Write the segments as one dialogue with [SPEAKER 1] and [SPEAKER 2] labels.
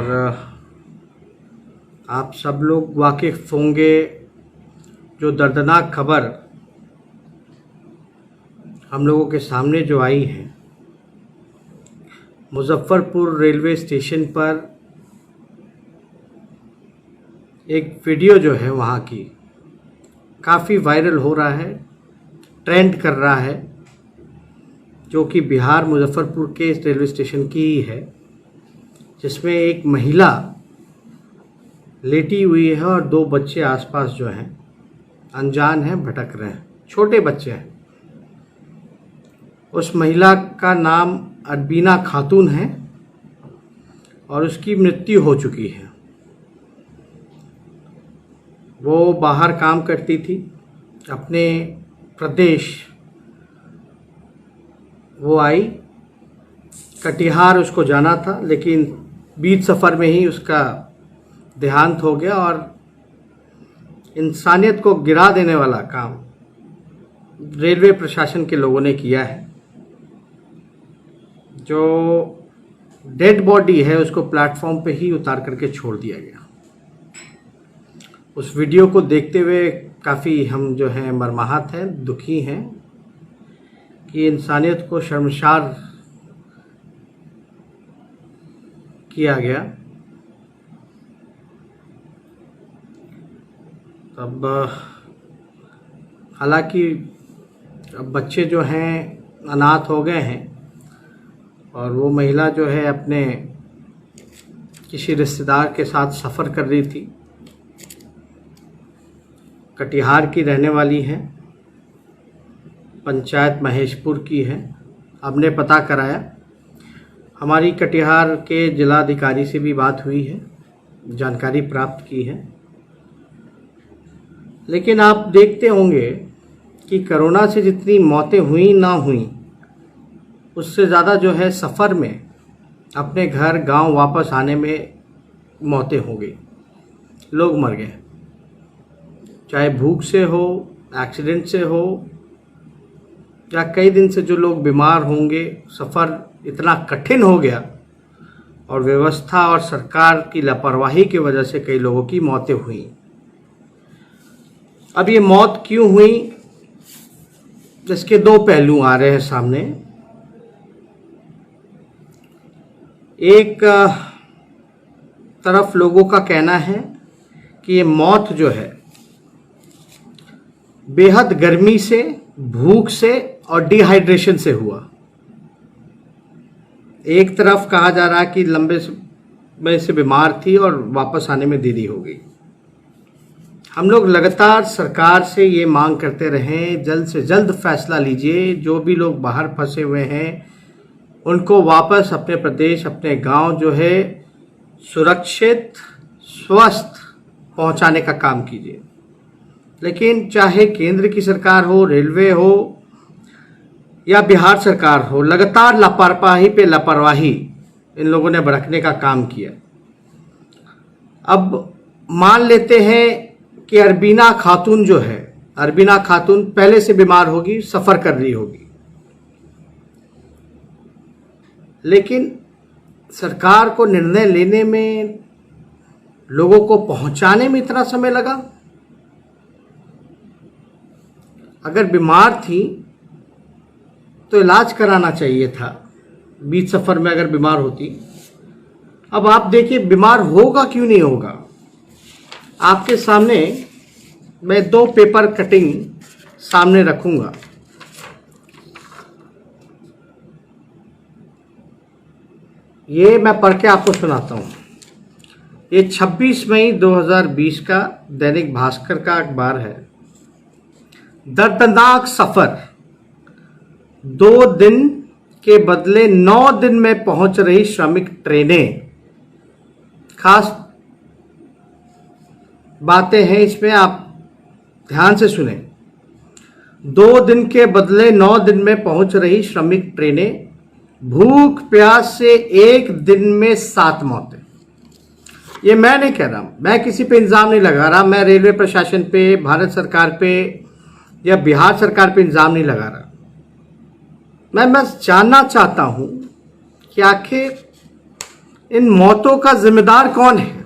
[SPEAKER 1] और आप सब लोग वाकिफ़ होंगे जो दर्दनाक खबर हम लोगों के सामने जो आई है। मुजफ्फरपुर रेलवे स्टेशन पर एक वीडियो जो है वहाँ की काफ़ी वायरल हो रहा है, ट्रेंड कर रहा है, जो कि बिहार मुजफ्फरपुर के रेलवे स्टेशन की ही है, जिसमें एक महिला लेटी हुई है और दो बच्चे आसपास जो हैं अनजान हैं, भटक रहे हैं, छोटे बच्चे हैं। उस महिला का नाम अरबीना खातून है और उसकी मृत्यु हो चुकी है। वो बाहर काम करती थी, अपने प्रदेश वो आई, कटिहार उसको जाना था, लेकिन बीच सफ़र में ही उसका देहांत हो गया और इंसानियत को गिरा देने वाला काम रेलवे प्रशासन के लोगों ने किया है। जो डेड बॉडी है उसको प्लेटफॉर्म पे ही उतार करके छोड़ दिया गया। उस वीडियो को देखते हुए काफ़ी हम जो हैं मर्माहत हैं, दुखी हैं कि इंसानियत को शर्मसार किया गया। अब हालांकि अब बच्चे जो हैं अनाथ हो गए हैं और वो महिला जो है अपने किसी रिश्तेदार के साथ सफ़र कर रही थी, कटिहार की रहने वाली है, पंचायत महेशपुर की है। हमने पता कराया, हमारी कटिहार के जिलाधिकारी से भी बात हुई है, जानकारी प्राप्त की है। लेकिन आप देखते होंगे कि कोरोना से जितनी मौतें हुई ना हुई, उससे ज़्यादा जो है सफ़र में अपने घर गांव वापस आने में मौतें हो गई, लोग मर गए। चाहे भूख से हो, एक्सीडेंट से हो, या कई दिन से जो लोग बीमार होंगे, सफ़र इतना कठिन हो गया और व्यवस्था और सरकार की लापरवाही की वजह से कई लोगों की मौतें हुई। अब ये मौत क्यों हुई, इसके दो पहलू आ रहे हैं सामने। एक तरफ लोगों का कहना है कि ये मौत जो है बेहद गर्मी से, भूख से और डिहाइड्रेशन से हुआ। एक तरफ कहा जा रहा है कि लंबे समय से बीमार थी और वापस आने में देरी हो गई। हम लोग लगातार सरकार से ये मांग करते रहे, जल्द से जल्द फैसला लीजिए, जो भी लोग बाहर फंसे हुए हैं उनको वापस अपने प्रदेश, अपने गांव जो है सुरक्षित, स्वस्थ पहुंचाने का काम कीजिए। लेकिन चाहे केंद्र की सरकार हो, रेलवे हो या बिहार सरकार हो, लगातार लापरवाही पे लापरवाही इन लोगों ने बरतने का काम किया। अब मान लेते हैं कि अरबीना खातून जो है, अरबीना खातून पहले से बीमार होगी, सफ़र कर रही होगी, लेकिन सरकार को निर्णय लेने में, लोगों को पहुंचाने में इतना समय लगा। अगर बीमार थी तो इलाज कराना चाहिए था, बीच सफ़र में अगर बीमार होती। अब आप देखिए बीमार होगा क्यों नहीं होगा। आपके सामने मैं दो पेपर कटिंग सामने रखूंगा। ये मैं पढ़ के आपको सुनाता हूँ। ये 26 मई 2020 का दैनिक भास्कर का अखबार है। दर्दनाक सफर, 2 दिन के बदले 9 दिन में पहुंच रही श्रमिक ट्रेनें। खास बातें हैं इसमें, आप ध्यान से सुने। 2 दिन के बदले 9 दिन में पहुंच रही श्रमिक ट्रेनें, भूख प्यास से 1 दिन में 7 मौतें। ये मैं नहीं कह रहा, मैं किसी पे इल्ज़ाम नहीं लगा रहा, मैं रेलवे प्रशासन पे, भारत सरकार पे या बिहार सरकार पे इल्ज़ाम नहीं लगा रहा। मैं बस जानना चाहता हूं कि आखिर इन मौतों का जिम्मेदार कौन है,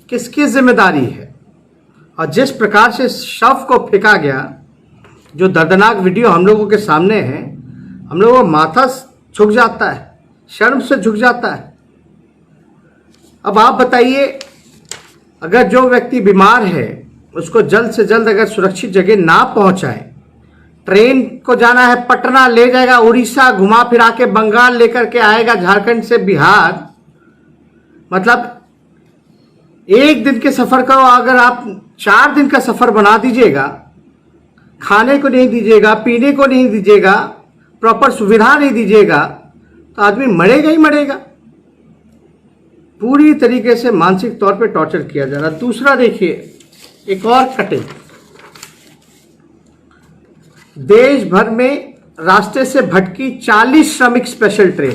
[SPEAKER 1] किसकी जिम्मेदारी है? और जिस प्रकार से शव को फेंका गया, जो दर्दनाक वीडियो हम लोगों के सामने है, हम लोगों का माथा झुक जाता है, शर्म से झुक जाता है। अब आप बताइए, अगर जो व्यक्ति बीमार है उसको जल्द से जल्द अगर सुरक्षित जगह ना पहुंचाए, ट्रेन को जाना है पटना, ले जाएगा उड़ीसा, घुमा फिरा के बंगाल लेकर के आएगा, झारखंड से बिहार, मतलब एक दिन के सफर का अगर आप 4 दिन का सफर बना दीजिएगा, खाने को नहीं दीजिएगा, पीने को नहीं दीजिएगा, प्रॉपर सुविधा नहीं दीजिएगा, तो आदमी मरेगा ही मरेगा। पूरी तरीके से मानसिक तौर पे टॉर्चर किया जा रहा है। दूसरा देखिए, एक और कटिंग, देश भर में रास्ते से भटकी 40 श्रमिक स्पेशल ट्रेन।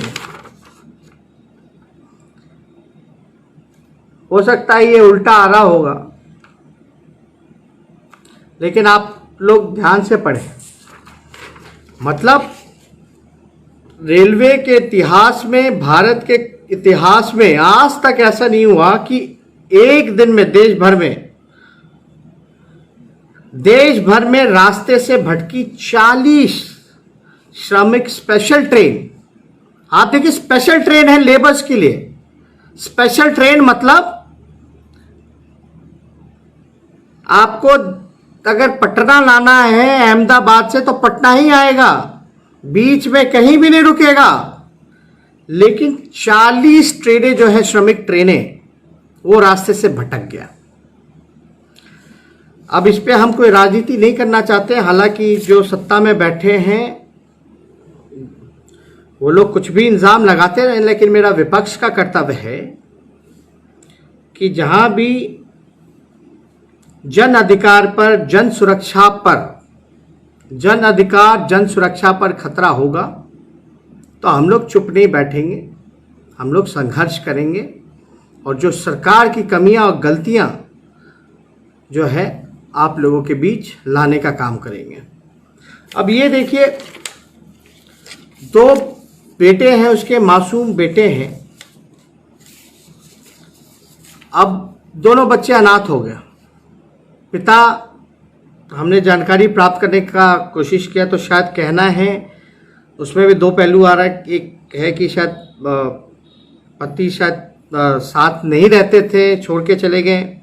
[SPEAKER 1] हो सकता है ये उल्टा आ रहा होगा, लेकिन आप लोग ध्यान से पढ़ें। मतलब रेलवे के इतिहास में, भारत के इतिहास में आज तक ऐसा नहीं हुआ कि एक दिन में देश भर में रास्ते से भटकी 40 श्रमिक स्पेशल ट्रेन। आप देखिए, स्पेशल ट्रेन है लेबर्स के लिए। स्पेशल ट्रेन मतलब आपको अगर पटना लाना है अहमदाबाद से तो पटना ही आएगा, बीच में कहीं भी नहीं रुकेगा। लेकिन 40 ट्रेनें जो है, श्रमिक ट्रेनें, वो रास्ते से भटक गया। अब इस पे हम कोई राजनीति नहीं करना चाहते, हालांकि जो सत्ता में बैठे हैं वो लोग कुछ भी इल्जाम लगाते रहे, लेकिन मेरा विपक्ष का कर्तव्य है कि जहां भी जन अधिकार पर, जन सुरक्षा पर खतरा होगा तो हम लोग चुप नहीं बैठेंगे, हम लोग संघर्ष करेंगे और जो सरकार की कमियां और गलतियां जो है आप लोगों के बीच लाने का काम करेंगे। अब ये देखिए, 2 बेटे हैं उसके, मासूम बेटे हैं। अब दोनों बच्चे अनाथ हो गए। पिता, हमने जानकारी प्राप्त करने का कोशिश किया तो शायद कहना है, उसमें भी 2 पहलू आ रहा है। एक है कि शायद पति शायद साथ नहीं रहते थे, छोड़ के चले गए।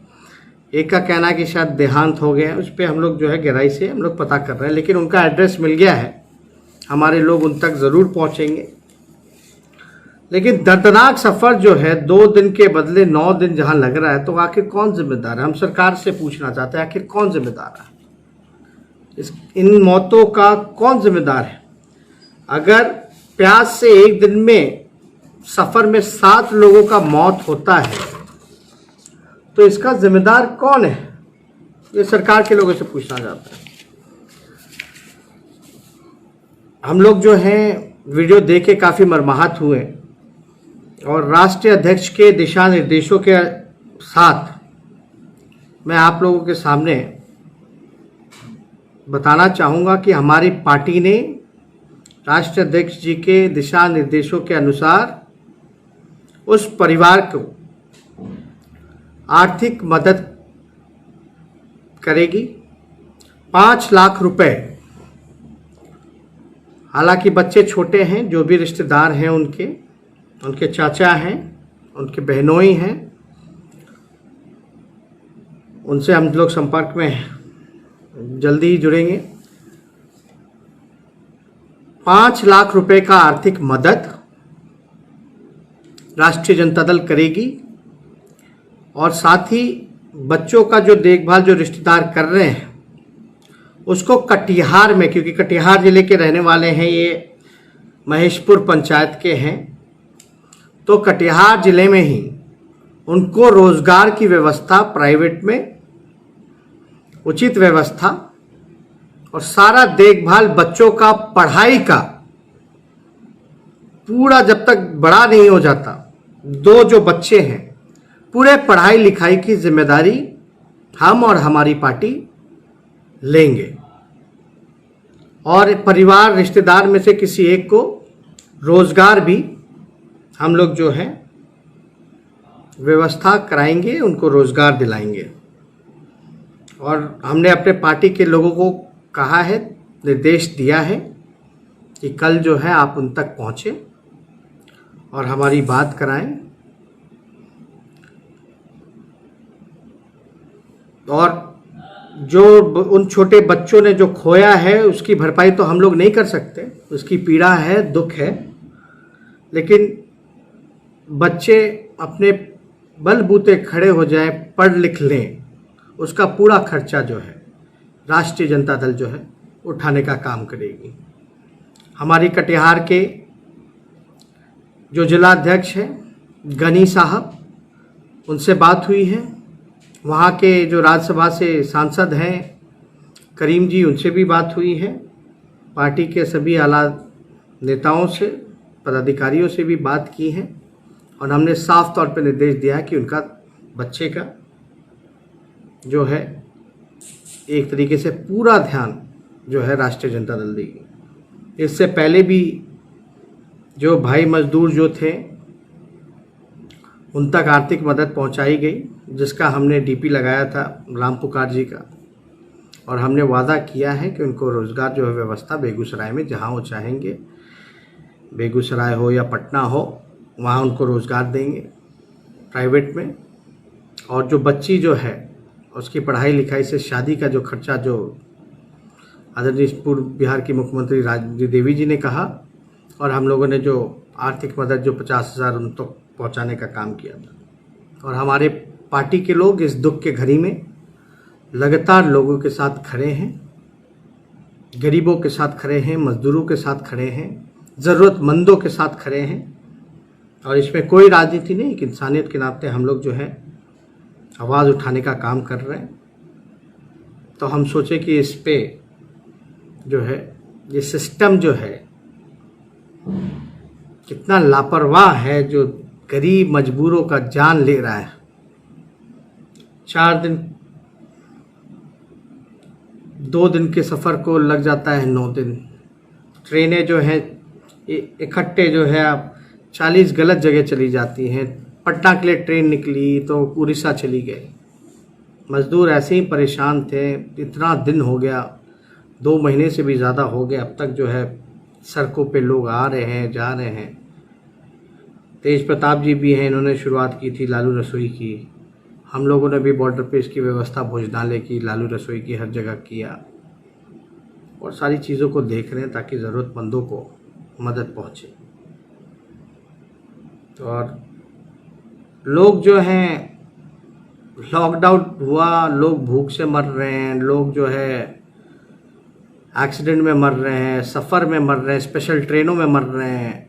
[SPEAKER 1] एक का कहना है कि शायद देहांत हो गए। उस पर हम लोग जो है गहराई से हम लोग पता कर रहे हैं, लेकिन उनका एड्रेस मिल गया है, हमारे लोग उन तक ज़रूर पहुंचेंगे। लेकिन दर्दनाक सफ़र जो है, 2 दिन के बदले 9 दिन जहां लग रहा है, तो आखिर कौन जिम्मेदार है? हम सरकार से पूछना चाहते हैं, आखिर कौन जिम्मेदार है? इन मौतों का कौन जिम्मेदार है? अगर प्यास से एक दिन में सफ़र में 7 लोगों का मौत होता है तो इसका जिम्मेदार कौन है? ये सरकार के लोगों से पूछना चाहता है। हम लोग जो हैं वीडियो देख के काफ़ी मर्माहत हुए और राष्ट्रीय अध्यक्ष के दिशा निर्देशों के साथ मैं आप लोगों के सामने बताना चाहूँगा कि हमारी पार्टी ने राष्ट्रीय अध्यक्ष जी के दिशा निर्देशों के अनुसार उस परिवार को आर्थिक मदद करेगी, 5 लाख रुपए। हालांकि बच्चे छोटे हैं, जो भी रिश्तेदार हैं उनके चाचा हैं, उनके बहनोई हैं, उनसे हम लोग संपर्क में हैं, जल्दी ही जुड़ेंगे। 5 लाख रुपए का आर्थिक मदद राष्ट्रीय जनता दल करेगी और साथ ही बच्चों का जो देखभाल जो रिश्तेदार कर रहे हैं उसको कटिहार में, क्योंकि कटिहार जिले के रहने वाले हैं, ये महेशपुर पंचायत के हैं, तो कटिहार जिले में ही उनको रोजगार की व्यवस्था, प्राइवेट में उचित व्यवस्था और सारा देखभाल बच्चों का, पढ़ाई का पूरा, जब तक बड़ा नहीं हो जाता, 2 जो बच्चे हैं, पूरे पढ़ाई लिखाई की जिम्मेदारी हम और हमारी पार्टी लेंगे और परिवार रिश्तेदार में से किसी एक को रोजगार भी हम लोग जो है व्यवस्था कराएंगे, उनको रोज़गार दिलाएंगे। और हमने अपने पार्टी के लोगों को कहा है, निर्देश दिया है कि कल जो है आप उन तक पहुँचें और हमारी बात कराएं। और जो उन छोटे बच्चों ने जो खोया है उसकी भरपाई तो हम लोग नहीं कर सकते, उसकी पीड़ा है, दुख है, लेकिन बच्चे अपने बलबूते खड़े हो जाएं, पढ़ लिख लें, उसका पूरा खर्चा जो है राष्ट्रीय जनता दल जो है उठाने का काम करेगी। हमारी कटिहार के जो जिलाध्यक्ष हैं गनी साहब, उनसे बात हुई है। वहाँ के जो राज्यसभा से सांसद हैं करीम जी, उनसे भी बात हुई है। पार्टी के सभी आला नेताओं से, पदाधिकारियों से भी बात की है और हमने साफ तौर पर निर्देश दिया है कि उनका बच्चे का जो है एक तरीके से पूरा ध्यान जो है राष्ट्रीय जनता दल देगी। इससे पहले भी जो भाई मजदूर जो थे उन तक आर्थिक मदद पहुंचाई गई, जिसका हमने डीपी लगाया था राम पुकार जी का, और हमने वादा किया है कि उनको रोज़गार जो है व्यवस्था बेगूसराय में जहां वो चाहेंगे, बेगूसराय हो या पटना हो, वहां उनको रोज़गार देंगे प्राइवेट में। और जो बच्ची जो है उसकी पढ़ाई लिखाई से शादी का जो खर्चा जो आदरणीय पूर्व बिहार की मुख्यमंत्री राबड़ी देवी जी ने कहा, और हम लोगों ने जो आर्थिक मदद जो 50,000 उन तक पहुँचाने का काम किया था। और हमारे पार्टी के लोग इस दुख के घड़ी में लगातार लोगों के साथ खड़े हैं, गरीबों के साथ खड़े हैं, मजदूरों के साथ खड़े हैं, ज़रूरतमंदों के साथ खड़े हैं। और इसमें कोई राजनीति नहीं, कि इंसानियत के नाते हम लोग जो है आवाज़ उठाने का काम कर रहे हैं। तो हम सोचे कि इस पे जो है ये सिस्टम जो है कितना लापरवाह है, जो गरीब मजबूरों का जान ले रहा है। 4 दिन 2 दिन के सफ़र को लग जाता है 9 दिन। ट्रेनें जो हैं इकट्ठे जो है अब 40 गलत जगह चली जाती हैं। पटना के लिए ट्रेन निकली तो उड़ीसा चली गई। मज़दूर ऐसे ही परेशान थे, इतना दिन हो गया, 2 महीने से भी ज़्यादा हो गया, अब तक जो है सड़कों पे लोग आ रहे हैं, जा रहे हैं। तेज प्रताप जी भी हैं, इन्होंने शुरुआत की थी लालू रसोई की। हम लोगों ने भी बॉर्डर पे इसकी व्यवस्था, भोजनालय की, लालू रसोई की, हर जगह किया, और सारी चीज़ों को देख रहे हैं ताकि ज़रूरतमंदों को मदद पहुँचे। और लोग जो हैं, लॉकडाउन हुआ, लोग भूख से मर रहे हैं, लोग जो है एक्सीडेंट में मर रहे हैं, सफ़र में मर रहे हैं, स्पेशल ट्रेनों में मर रहे हैं।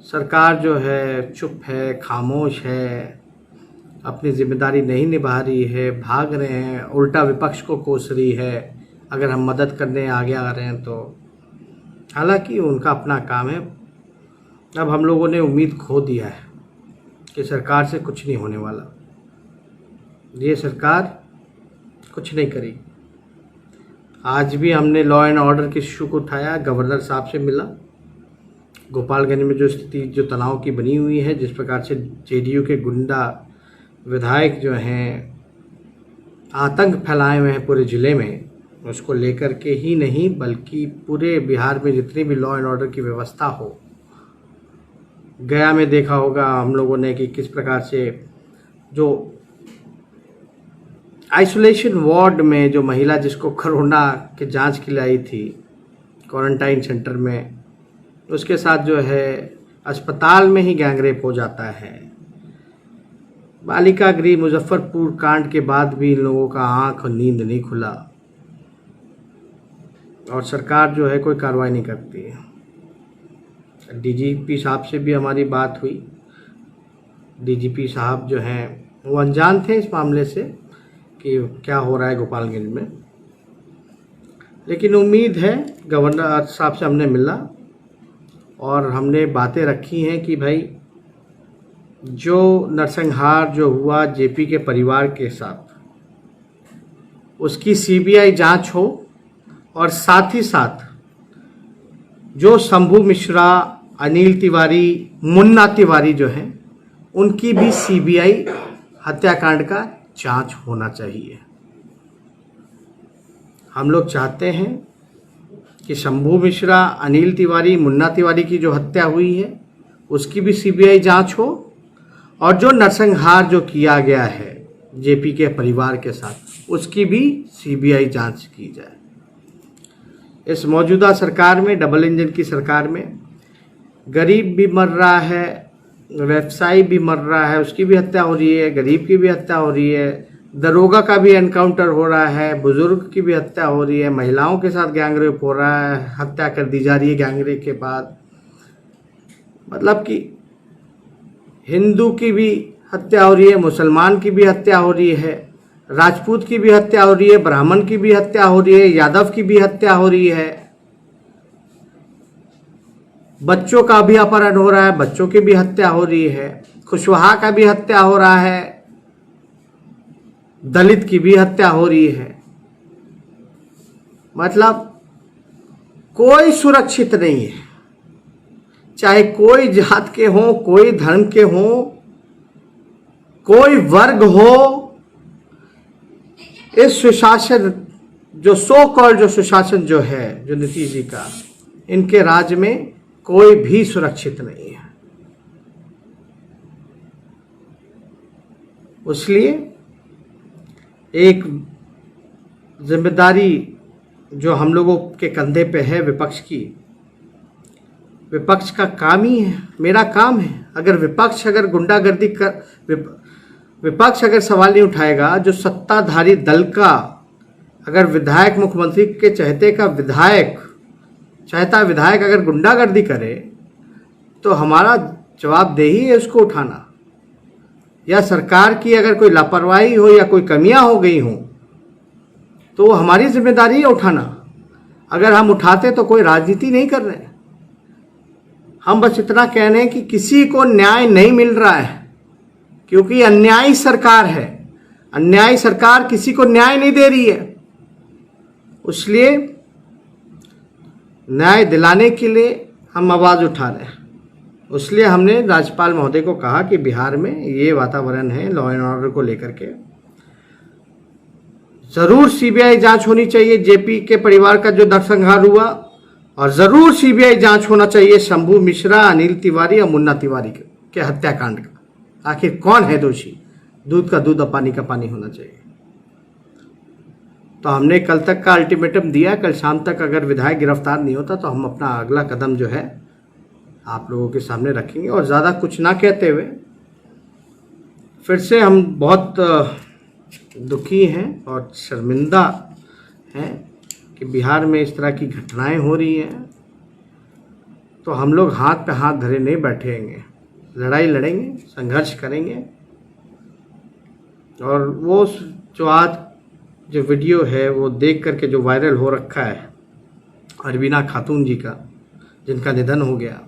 [SPEAKER 1] सरकार जो है चुप है, खामोश है, अपनी जिम्मेदारी नहीं निभा रही है, भाग रहे हैं, उल्टा विपक्ष को कोस रही है अगर हम मदद करने आगे आ रहे हैं तो। हालांकि उनका अपना काम है। अब हम लोगों ने उम्मीद खो दिया है कि सरकार से कुछ नहीं होने वाला, ये सरकार कुछ नहीं करेगी। आज भी हमने लॉ एंड ऑर्डर के इशू को उठाया, गवर्नर साहब से मिला। गोपालगंज में जो स्थिति जो तनाव की बनी हुई है, जिस प्रकार से जेडीयू के गुंडा विधायक जो हैं आतंक फैलाए हुए हैं पूरे ज़िले में, उसको लेकर के ही नहीं बल्कि पूरे बिहार में जितनी भी लॉ एंड ऑर्डर की व्यवस्था हो। गया में देखा होगा हम लोगों ने कि किस प्रकार से जो आइसोलेशन वार्ड में जो महिला जिसको कोरोना के जांच के लिए आई थी क्वारंटाइन सेंटर में, उसके साथ जो है अस्पताल में ही गैंगरेप हो जाता है। बालिका गृह मुजफ्फरपुर कांड के बाद भी इन लोगों का आंख और नींद नहीं खुला, और सरकार जो है कोई कार्रवाई नहीं करती है। डीजीपी साहब से भी हमारी बात हुई। डीजीपी साहब जो हैं वो अनजान थे इस मामले से कि क्या हो रहा है गोपालगंज में, लेकिन उम्मीद है, गवर्नर साहब से हमने मिला और हमने बातें रखी हैं कि भाई जो नरसंहार जो हुआ जेपी के परिवार के साथ, उसकी सीबीआई जांच हो, और साथ ही साथ जो शंभू मिश्रा, अनिल तिवारी, मुन्ना तिवारी जो हैं, उनकी भी सीबीआई हत्याकांड का जांच होना चाहिए। हम लोग चाहते हैं कि शंभू मिश्रा, अनिल तिवारी, मुन्ना तिवारी की जो हत्या हुई है उसकी भी सीबीआई जांच हो, और जो नरसंहार जो किया गया है जेपी के परिवार के साथ उसकी भी सीबीआई जांच की जाए। इस मौजूदा सरकार में, डबल इंजन की सरकार में, गरीब भी मर रहा है, व्यवसायी भी मर रहा है, उसकी भी हत्या हो रही है, गरीब की भी हत्या हो रही है, दरोगा का भी एनकाउंटर हो रहा है, बुजुर्ग की भी हत्या हो रही है, महिलाओं के साथ गैंगरेप हो रहा है, हत्या कर दी जा रही है गैंगरेप के बाद। मतलब कि हिंदू की भी हत्या हो रही है, मुसलमान की भी हत्या हो रही है, राजपूत की भी हत्या हो रही है, ब्राह्मण की भी हत्या हो रही है, यादव की भी हत्या हो रही है, बच्चों का भी अपहरण हो रहा है, बच्चों की भी हत्या हो रही है, कुशवाहा का भी हत्या हो रहा है, दलित की भी हत्या हो रही है। मतलब कोई सुरक्षित नहीं है, चाहे कोई जात के हो, कोई धर्म के हो, कोई वर्ग हो। इस सुशासन जो सो कॉल्ड जो सुशासन जो है, जो नीतीश जी का, इनके राज्य में कोई भी सुरक्षित नहीं है। इसलिए एक जिम्मेदारी जो हम लोगों के कंधे पे है विपक्ष की, विपक्ष का काम ही है, मेरा काम है। अगर विपक्ष अगर गुंडागर्दी कर, विपक्ष अगर सवाल नहीं उठाएगा, जो सत्ताधारी दल का अगर विधायक, मुख्यमंत्री के चाहता विधायक अगर गुंडागर्दी करे, तो हमारा जवाबदेही है उसको उठाना। या सरकार की अगर कोई लापरवाही हो या कोई कमियां हो गई हो, तो हमारी जिम्मेदारी है उठाना। अगर हम उठाते तो कोई राजनीति नहीं कर रहे, हम बस इतना कह रहे हैं कि किसी को न्याय नहीं मिल रहा है, क्योंकि अन्यायी सरकार है, अन्यायी सरकार किसी को न्याय नहीं दे रही है। इसलिए न्याय दिलाने के लिए हम आवाज़ उठा रहे हैं। इसलिए हमने राज्यपाल महोदय को कहा कि बिहार में ये वातावरण है लॉ एंड ऑर्डर को लेकर के, ज़रूर सीबीआई जांच होनी चाहिए जेपी के परिवार का जो नरसंहार हुआ, और ज़रूर सीबीआई जांच होना चाहिए शंभू मिश्रा, अनिल तिवारी और मुन्ना तिवारी के हत्याकांड का। आखिर कौन है दोषी? दूध का दूध और पानी का पानी होना चाहिए। तो हमने कल तक का अल्टीमेटम दिया, कल शाम तक अगर विधायक गिरफ्तार नहीं होता तो हम अपना अगला कदम जो है आप लोगों के सामने रखेंगे। और ज़्यादा कुछ ना कहते हुए फिर से हम बहुत दुखी हैं और शर्मिंदा हैं कि बिहार में इस तरह की घटनाएं हो रही हैं। तो हम लोग हाथ पे हाथ धरे नहीं बैठेंगे, लड़ाई लड़ेंगे, संघर्ष करेंगे। और वो जो आज जो वीडियो है वो देख करके जो वायरल हो रखा है अरवीना खातून जी का, जिनका निधन हो गया,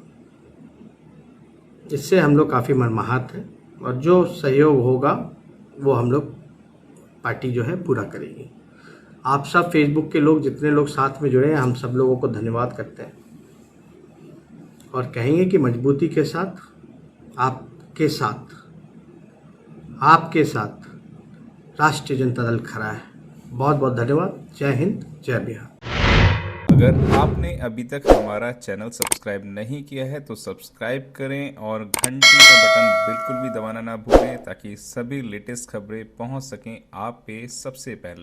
[SPEAKER 1] इससे हम लोग काफ़ी मर्माहत हैं। और जो सहयोग होगा वो हम लोग पार्टी जो है पूरा करेगी। आप सब फेसबुक के लोग, जितने लोग साथ में जुड़े हैं, हम सब लोगों को धन्यवाद करते हैं और कहेंगे कि मजबूती के साथ, आपके साथ राष्ट्रीय जनता दल खड़ा है। बहुत बहुत धन्यवाद। जय हिंद, जय बिहार।
[SPEAKER 2] अगर आपने अभी तक हमारा चैनल सब्सक्राइब नहीं किया है तो सब्सक्राइब करें और घंटी का बटन बिल्कुल भी दबाना ना भूलें, ताकि सभी लेटेस्ट खबरें पहुंच सकें आप पे सबसे पहले।